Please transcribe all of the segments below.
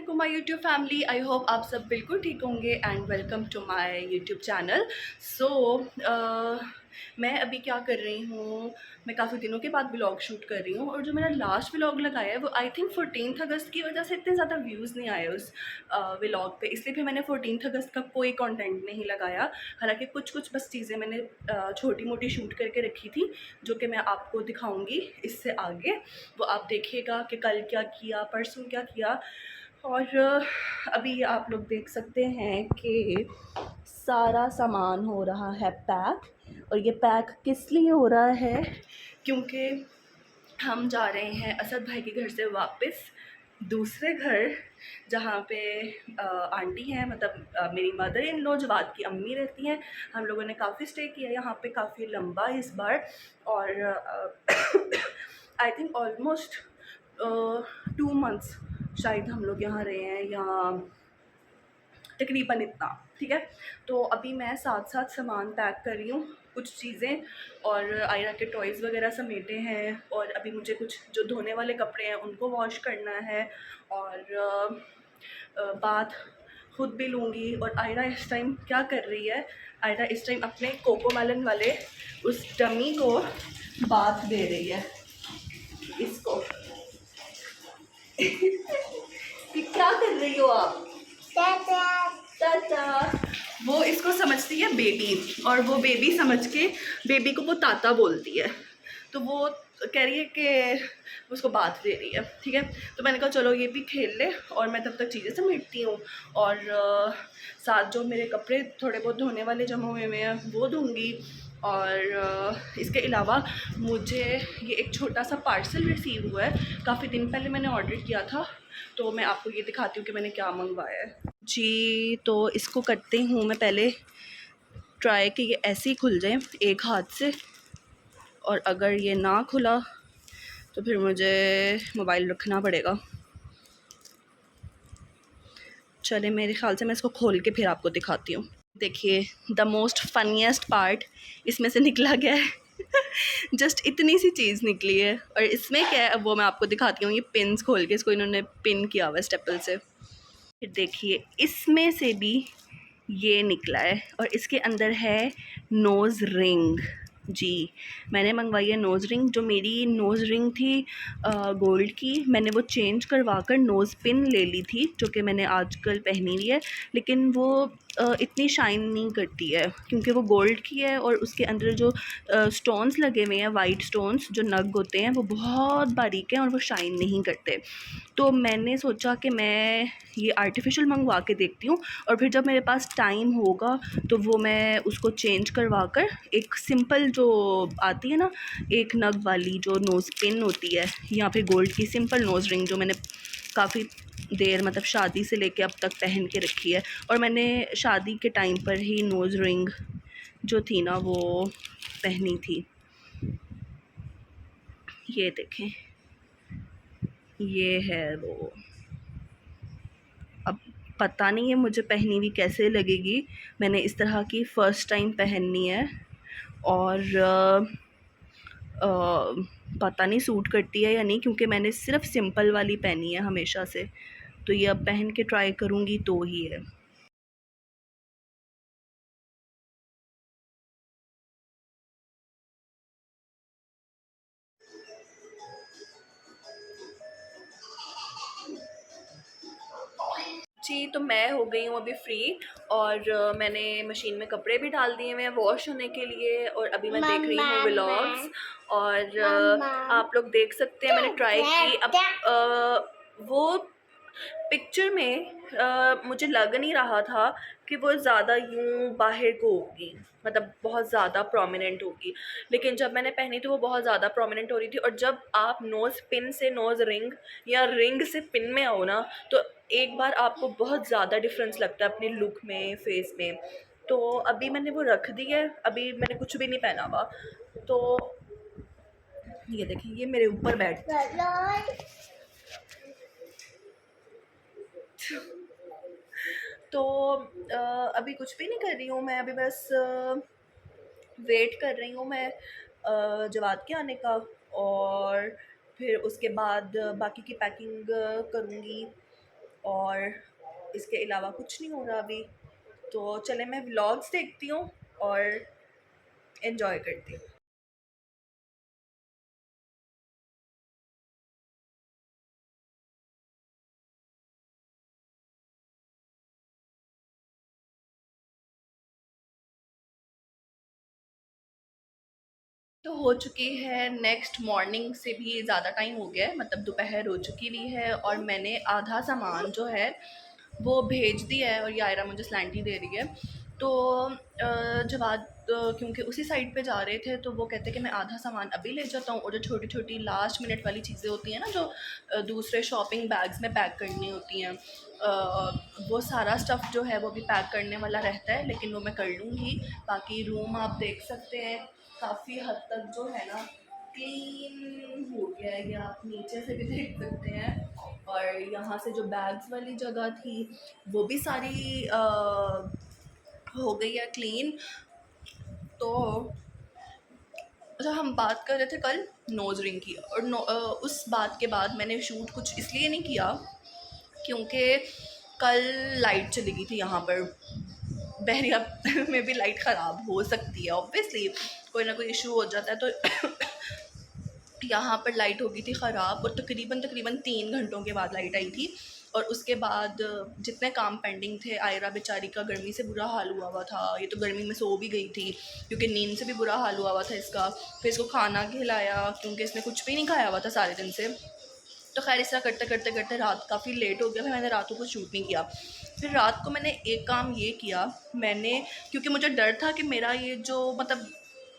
वालेकुम my YouTube family. I hope आप सब बिल्कुल ठीक होंगे and welcome to my YouTube channel. So मैं अभी क्या कर रही हूँ, मैं काफ़ी दिनों के बाद व्लॉग शूट कर रही हूँ और जो मेरा लास्ट व्लॉग लगाया है वो आई थिंक 14 अगस्त की वजह से इतने ज़्यादा व्यूज़ नहीं आए उस व्लॉग पे, इसलिए फिर मैंने 14 अगस्त का कोई कंटेंट नहीं लगाया। हालांकि कुछ कुछ बस चीज़ें मैंने छोटी मोटी शूट करके रखी थी जो कि मैं आपको दिखाऊंगी इससे आगे। वो आप देखिएगा कि कल क्या किया, परसों क्या किया। और अभी आप लोग देख सकते हैं कि सारा सामान हो रहा है पैक। और ये पैक किस लिए हो रहा है, क्योंकि हम जा रहे हैं असद भाई के घर से वापस दूसरे घर, जहाँ पे आंटी हैं, मतलब मेरी मदर इन लॉ जवाद की अम्मी रहती हैं। हम लोगों ने काफ़ी स्टे किया यहाँ पे, काफ़ी लंबा इस बार। और आई थिंक ऑलमोस्ट 2 मंथ्स शायद हम लोग यहाँ रहे हैं, यहाँ तकरीबन इतना। ठीक है, तो अभी मैं साथ साथ सामान पैक कर रही हूँ, कुछ चीज़ें और आयरा के टॉयज़ वगैरह समेटे हैं। और अभी मुझे कुछ जो धोने वाले कपड़े हैं उनको वॉश करना है। और बात खुद भी लूँगी। और आयरा इस टाइम क्या कर रही है, आयरा इस टाइम अपने कोको मेलन वाले उस डमी को बात दे रही है इसको। ये क्या कर रही हो आप? ताता। वो इसको समझती है बेबी, और वो बेबी समझ के बेबी को वो ताता बोलती है। तो वो कह रही है कि उसको बात दे रही है। ठीक है, तो मैंने कहा चलो ये भी खेल ले और मैं तब तक चीज़ें समेटती हूँ। और साथ जो मेरे कपड़े थोड़े बहुत धोने वाले जमा हुए हैं वो धूँगी। और इसके अलावा मुझे ये एक छोटा सा पार्सल रिसीव हुआ है, काफ़ी दिन पहले मैंने ऑर्डर किया था। तो मैं आपको ये दिखाती हूँ कि मैंने क्या मंगवाया है जी। तो इसको करती हूँ मैं पहले ट्राई कि ये ऐसे ही खुल जाए एक हाथ से, और अगर ये ना खुला तो फिर मुझे मोबाइल रखना पड़ेगा। चले, मेरे ख्याल से मैं इसको खोल के फिर आपको दिखाती हूँ। देखिए, द मोस्ट फनीएस्ट पार्ट इसमें से निकला गया है। जस्ट इतनी सी चीज़ निकली है। और इसमें क्या है अब वो मैं आपको दिखाती हूँ। ये पिन्स खोल के इसको इन्होंने पिन किया हुआ है स्टेपल से। फिर देखिए इसमें से भी ये निकला है और इसके अंदर है नोज़ रिंग। जी, मैंने मंगवाई है नोज़ रिंग। जो मेरी नोज़ रिंग थी गोल्ड की, मैंने वो चेंज करवा कर नोज़ पिन ले ली थी जो कि मैंने आजकल पहनी हुई है। लेकिन वो इतनी शाइन नहीं करती है क्योंकि वो गोल्ड की है और उसके अंदर जो स्टोन्स लगे हुए हैं, वाइट स्टोन्स जो नग होते हैं, वो बहुत बारीक हैं और वो शाइन नहीं करते। तो मैंने सोचा कि मैं ये आर्टिफिशियल मंगवा के देखती हूँ और फिर जब मेरे पास टाइम होगा तो वो मैं उसको चेंज करवा कर एक सिंपल जो आती है ना, एक नग वाली जो नोज़ पिन होती है, या फिर गोल्ड की सिंपल नोज़ रिंग जो मैंने काफ़ी देर, मतलब शादी से लेके अब तक पहन के रखी है। और मैंने शादी के टाइम पर ही नोज़ रिंग जो थी ना वो पहनी थी। ये देखें, ये है वो। अब पता नहीं है मुझे पहनी हुई कैसे लगेगी, मैंने इस तरह की फ़र्स्ट टाइम पहननी है। और पता नहीं सूट करती है या नहीं, क्योंकि मैंने सिर्फ सिंपल वाली पहनी है हमेशा से। तो ये अब पहन के ट्राई करूँगी तो ही है। जी, तो मैं हो गई हूँ अभी फ्री। और मैंने मशीन में कपड़े भी डाल दिए हुए हैं वॉश होने के लिए। और अभी मैं देख रही हूँ व्लॉग्स। और आप लोग देख सकते हैं मैंने ट्राई की। अब वो पिक्चर में मुझे लग नहीं रहा था कि वो ज़्यादा यूँ बाहर को होगी, मतलब बहुत ज़्यादा प्रोमिनेंट होगी। लेकिन जब मैंने पहनी तो वो बहुत ज़्यादा प्रोमिनेंट हो रही थी। और जब आप नोज़ पिन से नोज़ रिंग या रिंग से पिन में आओ ना, तो एक बार आपको बहुत ज़्यादा डिफरेंस लगता है अपने लुक में, फेस में। तो अभी मैंने वो रख दी है, अभी मैंने कुछ भी नहीं पहना हुआ। तो ये देखिए, ये मेरे ऊपर बैठ तो अभी कुछ भी नहीं कर रही हूँ मैं, अभी बस वेट कर रही हूँ मैं जवाद के आने का। और फिर उसके बाद बाकी की पैकिंग करूँगी। और इसके अलावा कुछ नहीं हो रहा अभी। तो चले मैं व्लॉग्स देखती हूँ और एंजॉय करती हूँ। तो हो चुकी है नेक्स्ट मॉर्निंग से भी ज़्यादा टाइम हो गया है, मतलब दोपहर हो चुकी हुई है और मैंने आधा सामान जो है वो भेज दिया है और ये आयरा मुझे स्लैंटी दे रही है। तो जवाद क्योंकि उसी साइड पे जा रहे थे तो वो कहते कि मैं आधा सामान अभी ले जाता हूँ और जो छोटी छोटी लास्ट मिनट वाली चीज़ें होती हैं ना जो दूसरे शॉपिंग बैग्स में पैक करनी होती हैं, वो सारा स्टफ़ जो है वो भी पैक करने वाला रहता है, लेकिन वो मैं कर लूँगी। बाकी रूम आप देख सकते हैं काफ़ी हद तक जो है ना क्लीन हो गया है, ये आप नीचे से भी देख सकते हैं। और यहाँ से जो बैग्स वाली जगह थी वो भी सारी हो गई है क्लीन। तो अच्छा, हम बात कर रहे थे कल नोज़ रिंग की और उस बात के बाद मैंने शूट कुछ इसलिए नहीं किया क्योंकि कल लाइट चली गई थी यहाँ पर। बहरिया में भी लाइट ख़राब हो सकती है ऑब्वियसली, कोई ना कोई इशू हो जाता है। तो यहाँ पर लाइट हो गई थी ख़राब और तकरीबन तकरीबन 3 घंटों के बाद लाइट आई थी। और उसके बाद जितने काम पेंडिंग थे, आयरा बेचारी का गर्मी से बुरा हाल हुआ था, ये तो गर्मी में सो भी गई थी क्योंकि नींद से भी बुरा हाल हुआ था इसका। फिर इसको खाना खिलाया क्योंकि इसने कुछ भी नहीं खाया हुआ था सारे दिन से। तो खैर इस तरह करते करते करते रात काफ़ी लेट हो गया, फिर मैंने रातों को शूट नहीं किया। फिर रात को मैंने एक काम ये किया, मैंने क्योंकि मुझे डर था कि मेरा ये जो मतलब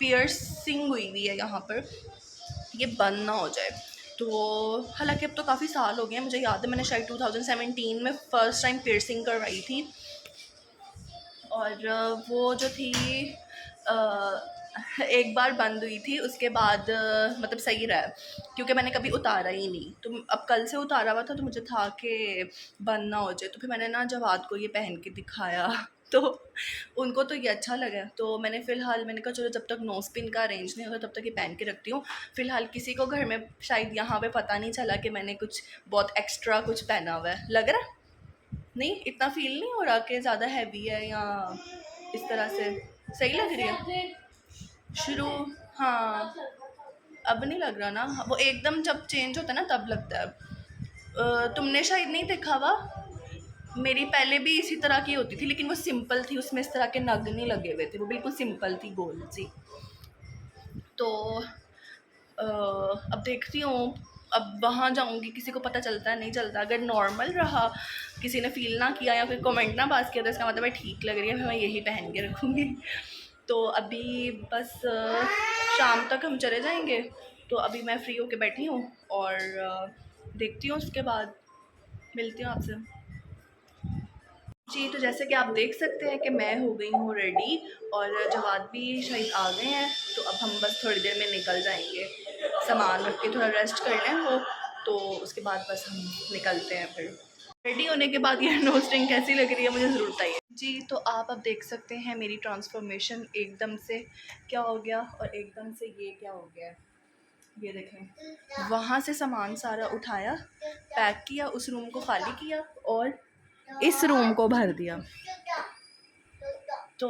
पियर्सिंग हुई हुई है यहाँ पर ये बंद ना हो जाए। तो हालांकि अब तो काफ़ी साल हो गए हैं, मुझे याद है मैंने शायद 2017 में फ़र्स्ट टाइम पियर्सिंग करवाई थी। और वो जो थी एक बार बंद हुई थी, उसके बाद मतलब सही रहा क्योंकि मैंने कभी उतारा ही नहीं। तो अब कल से उतारा हुआ था तो मुझे था कि बंद ना हो जाए। तो फिर मैंने ना जवाद को ये पहन के दिखाया तो उनको तो ये अच्छा लगा। तो मैंने फ़िलहाल मैंने कहा चलो जब तक नोज पिन का अरेंज नहीं होता तब तक ये पहन के रखती हूँ। फ़िलहाल किसी को घर में शायद यहाँ पे पता नहीं चला कि मैंने कुछ बहुत एक्स्ट्रा कुछ पहना हुआ है। लग रहा नहीं, इतना फील नहीं हो रहा कि ज़्यादा हैवी है या इस तरह से सही लग रही है शुरू। हाँ, अब नहीं लग रहा ना, वो एकदम जब चेंज होता है ना तब लगता है। तुमने शायद नहीं देखा हुआ, मेरी पहले भी इसी तरह की होती थी लेकिन वो सिंपल थी, उसमें इस तरह के नग नहीं लगे हुए थे, वो बिल्कुल सिंपल थी गोल सी। तो अब देखती हूँ, अब वहाँ जाऊँगी किसी को पता चलता है नहीं चलता। अगर नॉर्मल रहा, किसी ने फ़ील ना किया या फिर कमेंट ना पास किया तो इसका मतलब मैं ठीक लग रही है, फिर मैं यही पहन के रखूँगी। तो अभी बस शाम तक हम चले जाएंगे। तो अभी मैं फ्री होके बैठी हूँ और देखती हूँ, उसके बाद मिलती हूँ आपसे। जी, तो जैसे कि आप देख सकते हैं कि मैं हो गई हूँ रेडी और जवाद भी शायद आ गए हैं। तो अब हम बस थोड़ी देर में निकल जाएंगे, सामान रख के थोड़ा रेस्ट कर लें वो, तो उसके बाद बस हम निकलते हैं। फिर रेडी होने के बाद ये नोज रिंग कैसी लग रही है मुझे ज़रूर बताइए जी। तो आप अब देख सकते हैं मेरी ट्रांसफॉर्मेशन, एकदम से क्या हो गया और एकदम से ये क्या हो गया। ये देखें, वहाँ से सामान सारा उठाया, पैक किया, उस रूम को खाली किया और इस रूम को भर दिया। तो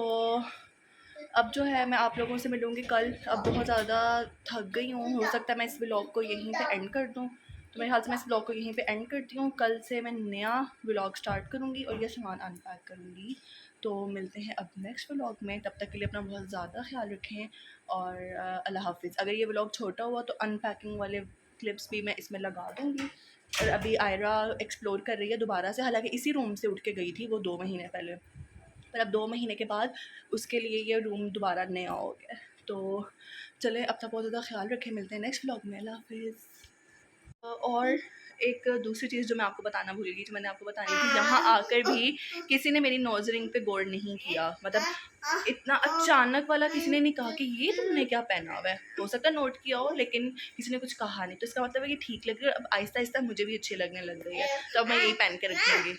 अब जो है मैं आप लोगों से मिलूँगी कल। अब बहुत ज़्यादा थक गई हूँ, हो सकता है मैं इस व्लॉग को यहीं पे एंड कर दूँ। तो मेरे ख्याल से मैं इस व्लॉग को यहीं पे एंड करती हूँ। कल से मैं नया व्लॉग स्टार्ट करूँगी और ये सामान अनपैक करूँगी। तो मिलते हैं अब नेक्स्ट व्लॉग में, तब तक के लिए अपना बहुत ज़्यादा ख्याल रखें और अल्लाह हाफिज़। अगर ये व्लॉग छोटा हुआ तो अनपैकिंग वाले क्लिप्स भी मैं इसमें लगा दूँगी। और अभी आयरा एक्सप्लोर कर रही है दोबारा से, हालांकि इसी रूम से उठ के गई थी वो 2 महीने पहले, पर अब 2 महीने के बाद उसके लिए ये रूम दोबारा नया हो गया। तो चलें, अपना बहुत ज़्यादा ख्याल रखें, मिलते हैं नेक्स्ट व्लॉग में। अल्लाह हाफिज़। और एक दूसरी चीज़ जो मैं आपको बताना भूल गई, जो मैंने आपको बतानी थी, यहाँ आकर भी किसी ने मेरी नोज रिंग पे गौर नहीं किया। मतलब इतना अचानक वाला किसी ने नहीं कहा कि ये तुमने क्या पहना हुआ है। हो सकता है नोट किया हो लेकिन किसी ने कुछ कहा नहीं, तो इसका मतलब है कि ठीक लग रही है। अब आहिस्ता आहिस्ता मुझे भी अच्छी लगने लग रही है, तो अब मैं यही पहन के रखूँगी।